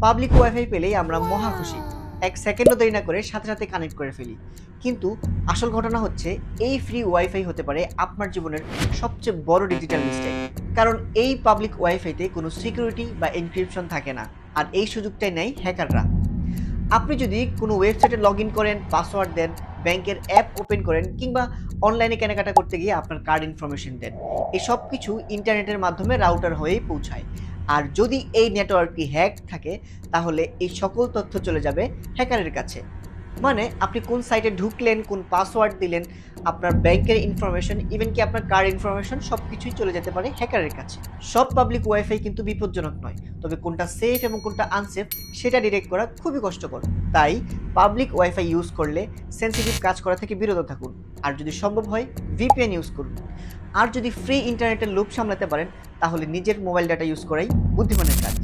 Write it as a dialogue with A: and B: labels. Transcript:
A: Public wifi পেলেই আমরা মহা খুশি। এক সেকেন্ডও দেরি না করে সাথে সাথে কানেক্ট করে ফেলি। কিন্তু আসল ঘটনা হচ্ছে এই ফ্রি ওয়াইফাই হতে পারে আপনার জীবনের সবচেয়ে বড় ডিজিটাল মিস্টেক। কারণ এই পাবলিক ওয়াইফাইতে কোনো সিকিউরিটি বা এনক্রিপশন থাকে না, আর এই সুযোগটাই নেয় হ্যাকাররা। আপনি যদি কোনো ওয়েবসাইটে লগ ইন করেন, পাসওয়ার্ড দেন, ব্যাংকের অ্যাপ ওপেন করেন কিংবা অনলাইনে কেনাকাটা করতে গিয়ে আপনার কার্ড ইনফরমেশন দেন, এই সব কিছু ইন্টারনেটের মাধ্যমে রাউটার হয়েই পৌঁছায়। আর যদি এই নেটওয়ার্কটি হ্যাক থাকে, তাহলে এই সকল তথ্য চলে যাবে হ্যাকারের কাছে। মানে আপনি কোন সাইটে ঢুকলেন, কোন পাসওয়ার্ড দিলেন, আপনার ব্যাংকের ইনফরমেশন, ইভেন কি আপনার কার্ড ইনফরমেশন সবকিছুই চলে যেতে পারে হ্যাকারের কাছে। সব পাবলিক ওয়াইফাই কিন্তু বিপজ্জনক নয়, তবে কোনটা সেফ এবং কোনটা আনসেফ সেটা ডিরেক্ট করা খুবই কষ্টকর। তাই পাবলিক ওয়াইফাই ইউজ করলে সেন্সিটিভ কাজ করা থেকে বিরত থাকুন, আর যদি সম্ভব হয় ভিপিএন ইউজ করুন। আর যদি ফ্রি ইন্টারনেটের লোভ সামলাতে পারেন, তাহলে নিজের মোবাইল ডাটা ইউজ করাই বুদ্ধিমানের কাজ।